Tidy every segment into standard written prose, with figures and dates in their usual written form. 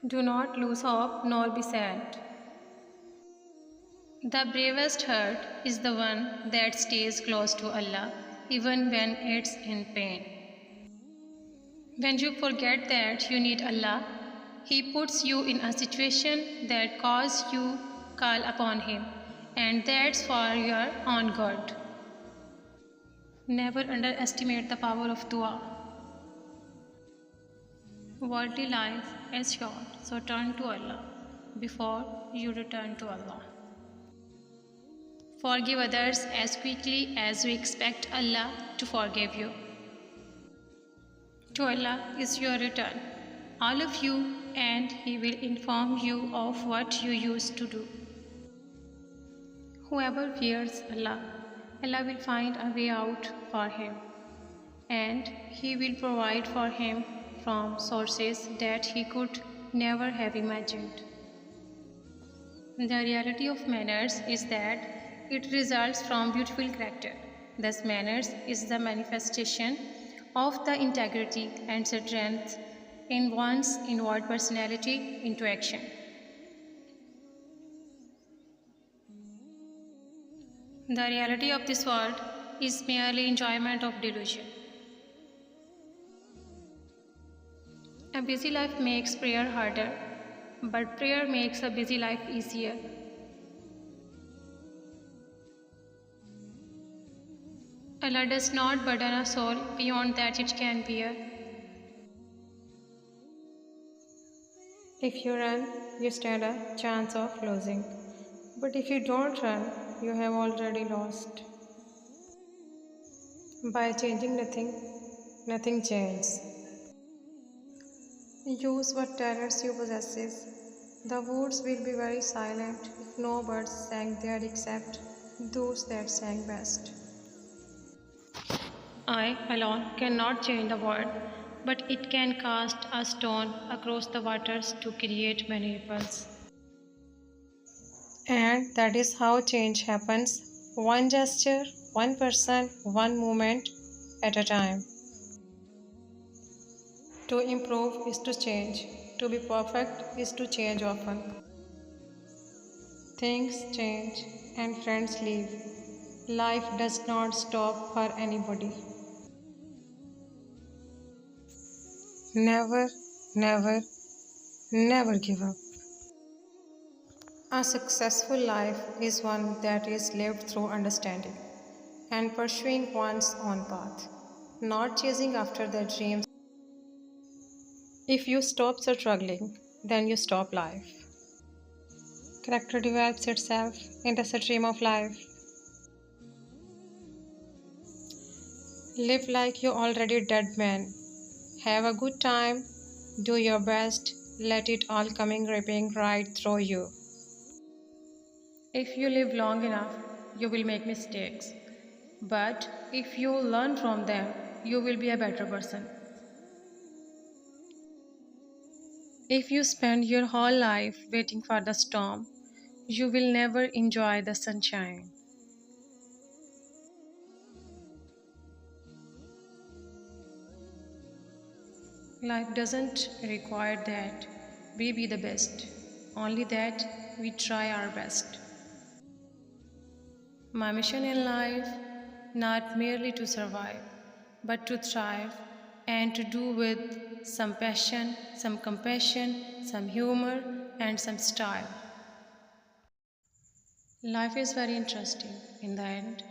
Do not lose hope nor be sad. The bravest heart is the one that stays close to Allah even when it's in pain. When you forget that you need Allah, He puts you in a situation that causes you call upon Him, and that's for your own good. Never underestimate the power of dua. Worldly life is short, so turn to Allah before you return to Allah. Forgive others as quickly as you expect Allah to forgive you. To Allah is your return, all of you, and He will inform you of what you used to do. Whoever fears Allah, Allah will find a way out for him, and He will provide for him from sources that he could never have imagined. The reality of manners is that it results from beautiful character. Thus, manners is the manifestation of the integrity and strength in one's inward personality into action. The reality of this world is merely enjoyment of delusion. A busy life makes prayer harder, but prayer makes a busy life easier. Allah does not burden a soul beyond that it can bear. If you run, you stand a chance of losing. But if you don't run, you have already lost. By changing nothing, nothing changes. Use what talents you possess. The woods will be very silent if no birds sang there except those that sang best. I alone cannot change the world, but it can cast a stone across the waters to create many ripples. And that is how change happens, one gesture, one person, one moment at a time. To improve is to change. To be perfect is to change often. Things change and friends leave. Life does not stop for anybody. Never, never, never give up. A successful life is one that is lived through understanding and pursuing one's own path, not chasing after their dreams. If you stop struggling, then you stop life. Character develops itself in the stream of life. Live like you already dead man. Have a good time, do your best, let it all coming ripping right through you. If you live long enough, you will make mistakes. But if you learn from them, you will be a better person. If you spend your whole life waiting for the storm, you will never enjoy the sunshine. Life doesn't require that we be the best, only that we try our best. My mission in life, not merely to survive, but to thrive and to do with some passion, some compassion, some humor, and some style. Life is very interesting. In the end,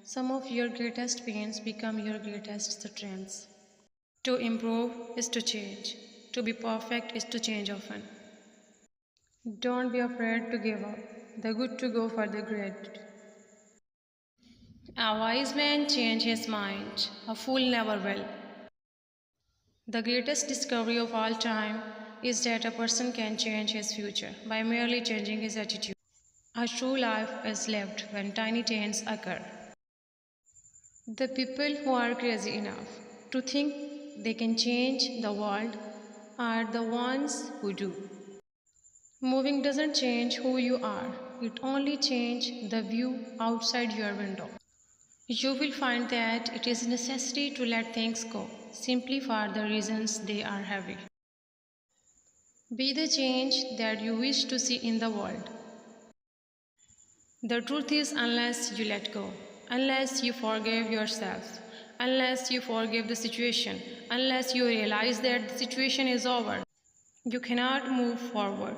some of your greatest pains become your greatest strengths. To improve is to change. To be perfect is to change often. Don't be afraid to give up. The good to go for the great. A wise man changes his mind. A fool never will. The greatest discovery of all time is that a person can change his future by merely changing his attitude. A true life is lived when tiny changes occur. The people who are crazy enough to think they can change the world are the ones who do. Moving doesn't change who you are, it only changes the view outside your window. You will find that it is necessary to let things go, simply for the reasons they are heavy. Be the change that you wish to see in the world. The truth is, unless you let go, unless you forgive yourself, unless you forgive the situation, unless you realize that the situation is over, you cannot move forward.